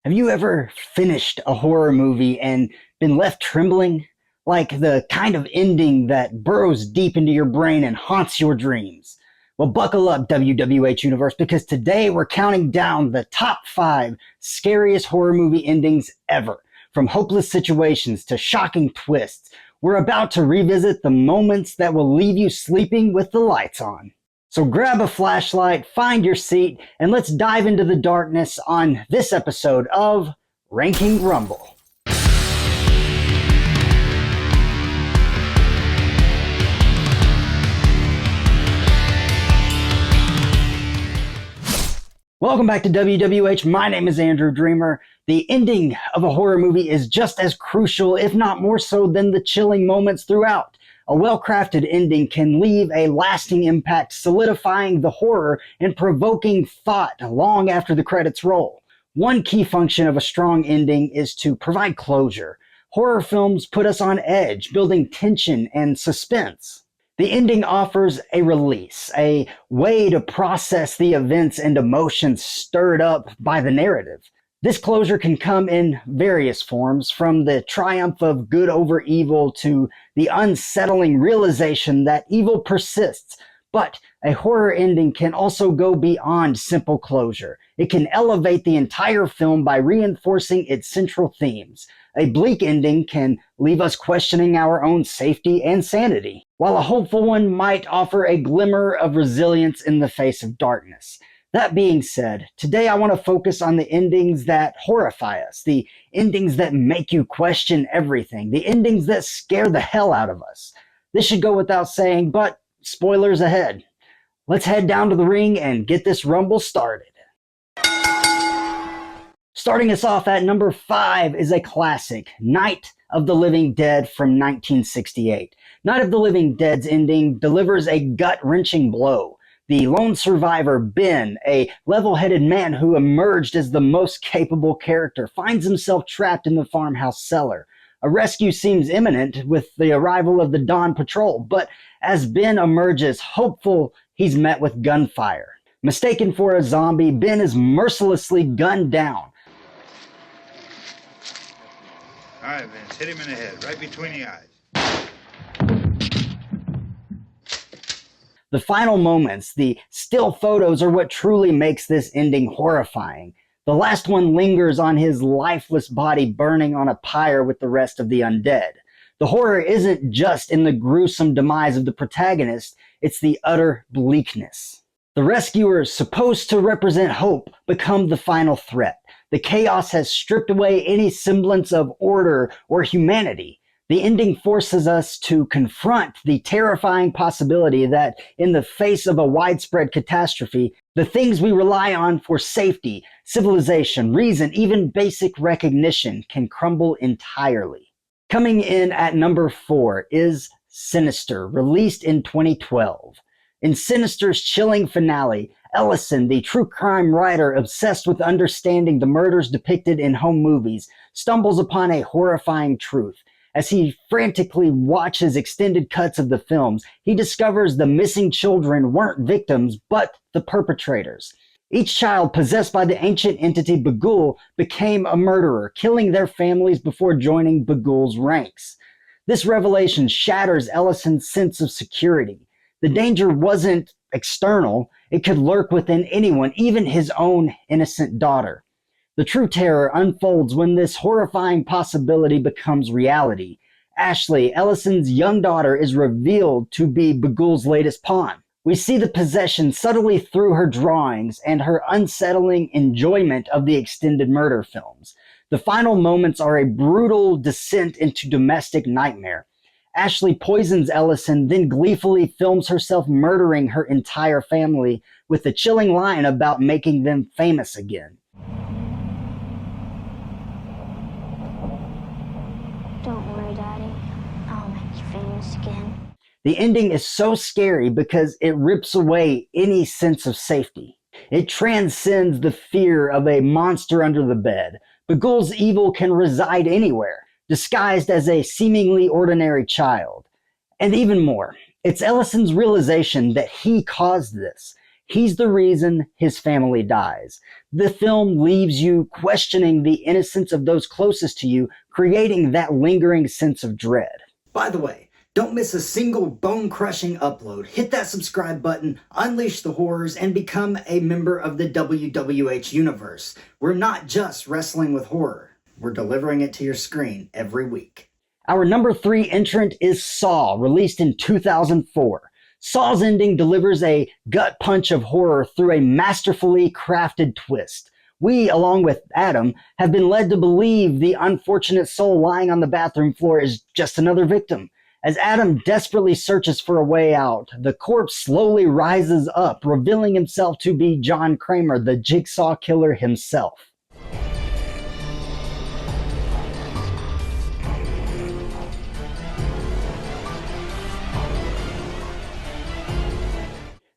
Have you ever finished a horror movie and been left trembling? Like the kind of ending that burrows deep into your brain and haunts your dreams. Well, buckle up, WWH Universe, because today we're counting down the top 5 scariest horror movie endings ever. From hopeless situations to shocking twists, we're about to revisit the moments that will leave you sleeping with the lights on. So grab a flashlight, find your seat, and let's dive into the darkness on this episode of Ranking Rumble. Welcome back to WWH. My name is Andrew Dreamer. The ending of a horror movie is just as crucial, if not more so, than the chilling moments throughout. A well-crafted ending can leave a lasting impact, solidifying the horror and provoking thought long after the credits roll. One key function of a strong ending is to provide closure. Horror films put us on edge, building tension and suspense. The ending offers a release, a way to process the events and emotions stirred up by the narrative. This closure can come in various forms, from the triumph of good over evil to the unsettling realization that evil persists. But a horror ending can also go beyond simple closure. It can elevate the entire film by reinforcing its central themes. A bleak ending can leave us questioning our own safety and sanity, while a hopeful one might offer a glimmer of resilience in the face of darkness. That being said, today I want to focus on the endings that horrify us, the endings that make you question everything, the endings that scare the hell out of us. This should go without saying, but spoilers ahead. Let's head down to the ring and get this rumble started. Starting us off at number 5 is a classic, Night of the Living Dead from 1968. Night of the Living Dead's ending delivers a gut-wrenching blow. The lone survivor, Ben, a level-headed man who emerged as the most capable character, finds himself trapped in the farmhouse cellar. A rescue seems imminent with the arrival of the Dawn Patrol, but as Ben emerges hopeful, he's met with gunfire. Mistaken for a zombie, Ben is mercilessly gunned down. All right, Vince, hit him in the head, right between the eyes. The final moments, the still photos, are what truly makes this ending horrifying. The last one lingers on his lifeless body burning on a pyre with the rest of the undead. The horror isn't just in the gruesome demise of the protagonist, it's the utter bleakness. The rescuers, supposed to represent hope, become the final threat. The chaos has stripped away any semblance of order or humanity. The ending forces us to confront the terrifying possibility that in the face of a widespread catastrophe, the things we rely on for safety, civilization, reason, even basic recognition can crumble entirely. Coming in at number 4 is Sinister, released in 2012. In Sinister's chilling finale, Ellison, the true crime writer obsessed with understanding the murders depicted in home movies, stumbles upon a horrifying truth. As he frantically watches extended cuts of the films, he discovers the missing children weren't victims, but the perpetrators. Each child possessed by the ancient entity Bughuul became a murderer, killing their families before joining Bughuul's ranks. This revelation shatters Ellison's sense of security. The danger wasn't external, it could lurk within anyone, even his own innocent daughter. The true terror unfolds when this horrifying possibility becomes reality. Ashley, Ellison's young daughter, is revealed to be Bughuul's latest pawn. We see the possession subtly through her drawings and her unsettling enjoyment of the extended murder films. The final moments are a brutal descent into domestic nightmare. Ashley poisons Ellison, then gleefully films herself murdering her entire family with a chilling line about making them famous again. Don't worry, Daddy. I'll make you famous again. The ending is so scary because it rips away any sense of safety. It transcends the fear of a monster under the bed. Bughuul's evil can reside anywhere, disguised as a seemingly ordinary child. And even more, it's Ellison's realization that he caused this. He's the reason his family dies. The film leaves you questioning the innocence of those closest to you, creating that lingering sense of dread. By the way, don't miss a single bone-crushing upload. Hit that subscribe button, unleash the horrors, and become a member of the WWH Universe. We're not just wrestling with horror. We're delivering it to your screen every week. Our number 3 entrant is Saw, released in 2004. Saw's ending delivers a gut punch of horror through a masterfully crafted twist. We, along with Adam, have been led to believe the unfortunate soul lying on the bathroom floor is just another victim. As Adam desperately searches for a way out, the corpse slowly rises up, revealing himself to be John Kramer, the Jigsaw Killer himself.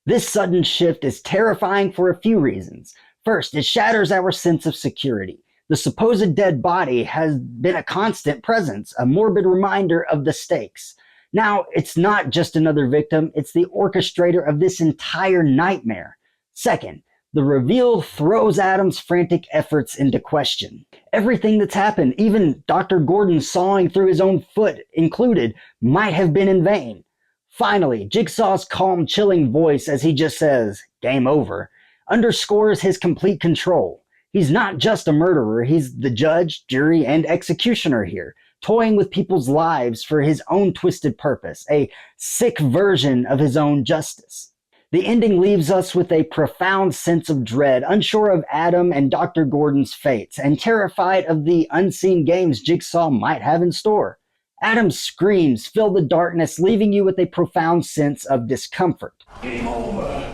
This sudden shift is terrifying for a few reasons. First, it shatters our sense of security. The supposed dead body has been a constant presence, a morbid reminder of the stakes. Now, it's not just another victim, it's the orchestrator of this entire nightmare. Second, the reveal throws Adam's frantic efforts into question. Everything that's happened, even Dr. Gordon sawing through his own foot included, might have been in vain. Finally, Jigsaw's calm, chilling voice as he just says, "Game over," underscores his complete control. He's not just a murderer, he's the judge, jury, and executioner here, toying with people's lives for his own twisted purpose, a sick version of his own justice. The ending leaves us with a profound sense of dread, unsure of Adam and Dr. Gordon's fates, and terrified of the unseen games Jigsaw might have in store. Adam's screams fill the darkness, leaving you with a profound sense of discomfort. Game over.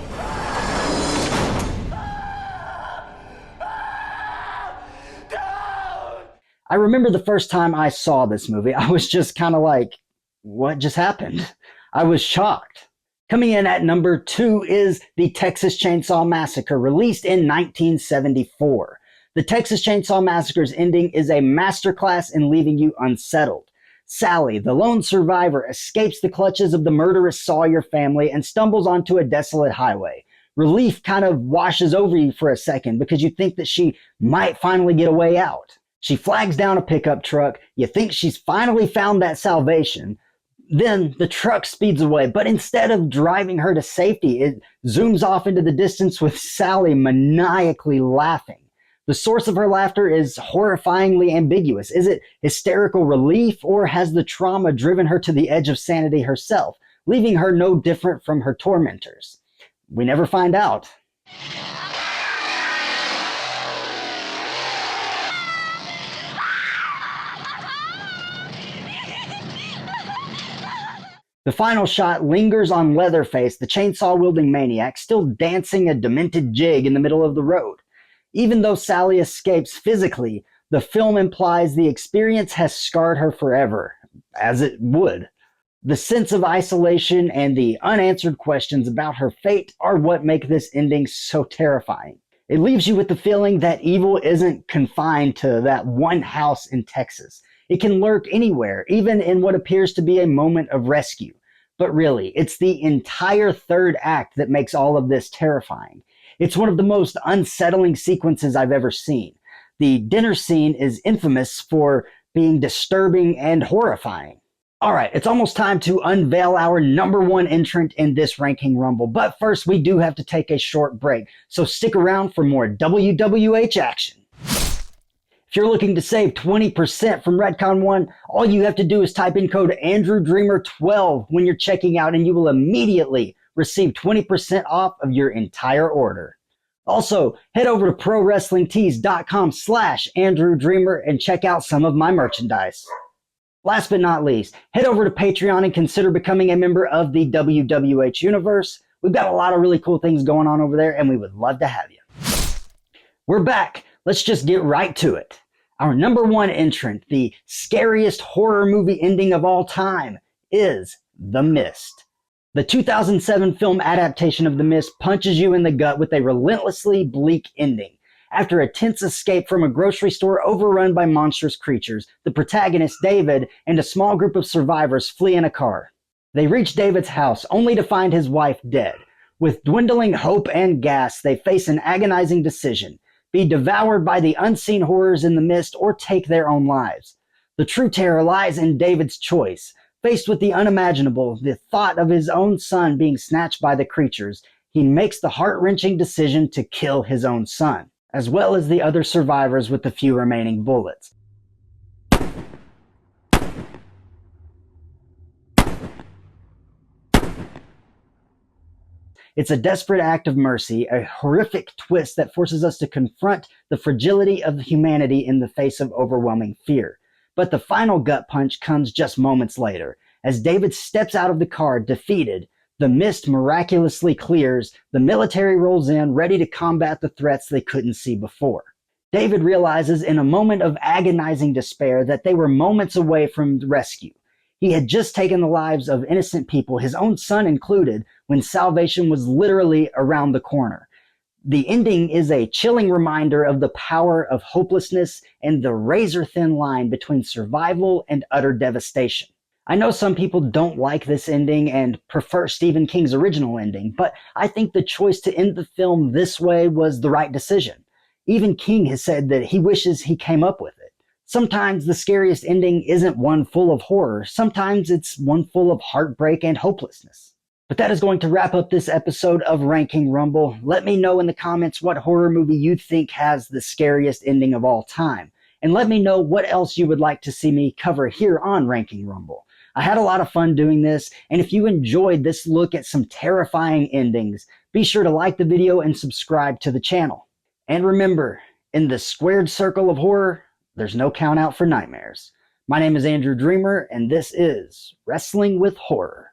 I remember the first time I saw this movie, I was just kind of like, what just happened? I was shocked. Coming in at number 2 is the Texas Chainsaw Massacre, released in 1974. The Texas Chainsaw Massacre's ending is a masterclass in leaving you unsettled. Sally, the lone survivor, escapes the clutches of the murderous Sawyer family and stumbles onto a desolate highway. Relief kind of washes over you for a second because you think that she might finally get a way out. She flags down a pickup truck. You think she's finally found that salvation. Then the truck speeds away, but instead of driving her to safety, it zooms off into the distance with Sally maniacally laughing. The source of her laughter is horrifyingly ambiguous. Is it hysterical relief, or has the trauma driven her to the edge of sanity herself, leaving her no different from her tormentors? We never find out. The final shot lingers on Leatherface, the chainsaw-wielding maniac, still dancing a demented jig in the middle of the road. Even though Sally escapes physically, the film implies the experience has scarred her forever, as it would. The sense of isolation and the unanswered questions about her fate are what make this ending so terrifying. It leaves you with the feeling that evil isn't confined to that one house in Texas. It can lurk anywhere, even in what appears to be a moment of rescue. But really, it's the entire third act that makes all of this terrifying. It's one of the most unsettling sequences I've ever seen. The dinner scene is infamous for being disturbing and horrifying. All right, it's almost time to unveil our number 1 entrant in this ranking rumble. But first, we do have to take a short break, so stick around for more WWH action. If you're looking to save 20% from Redcon 1, all you have to do is type in code AndrewDreamer12 when you're checking out, and you will immediately receive 20% off of your entire order. Also, head over to ProWrestlingTees.com/AndrewDreamer and check out some of my merchandise. Last but not least, head over to Patreon and consider becoming a member of the WWH Universe. We've got a lot of really cool things going on over there, and we would love to have you. We're back. Let's just get right to it. Our number 1 entrant, the scariest horror movie ending of all time, is The Mist. The 2007 film adaptation of The Mist punches you in the gut with a relentlessly bleak ending. After a tense escape from a grocery store overrun by monstrous creatures, the protagonist, David, and a small group of survivors flee in a car. They reach David's house only to find his wife dead. With dwindling hope and gas, they face an agonizing decision: be devoured by the unseen horrors in the mist or take their own lives. The true terror lies in David's choice. Faced with the unimaginable, the thought of his own son being snatched by the creatures, he makes the heart-wrenching decision to kill his own son, as well as the other survivors with the few remaining bullets. It's a desperate act of mercy, a horrific twist that forces us to confront the fragility of humanity in the face of overwhelming fear. But the final gut punch comes just moments later. As David steps out of the car, defeated, the mist miraculously clears, the military rolls in, ready to combat the threats they couldn't see before. David realizes in a moment of agonizing despair that they were moments away from the rescue. He had just taken the lives of innocent people, his own son included, when salvation was literally around the corner. The ending is a chilling reminder of the power of hopelessness and the razor-thin line between survival and utter devastation. I know some people don't like this ending and prefer Stephen King's original ending, but I think the choice to end the film this way was the right decision. Even King has said that he wishes he came up with it. Sometimes the scariest ending isn't one full of horror. Sometimes it's one full of heartbreak and hopelessness. But that is going to wrap up this episode of Ranking Rumble. Let me know in the comments what horror movie you think has the scariest ending of all time. And let me know what else you would like to see me cover here on Ranking Rumble. I had a lot of fun doing this, and if you enjoyed this look at some terrifying endings, be sure to like the video and subscribe to the channel. And remember, in the squared circle of horror, there's no count out for nightmares. My name is Andrew Dreamer, and this is Wrestling with Horror.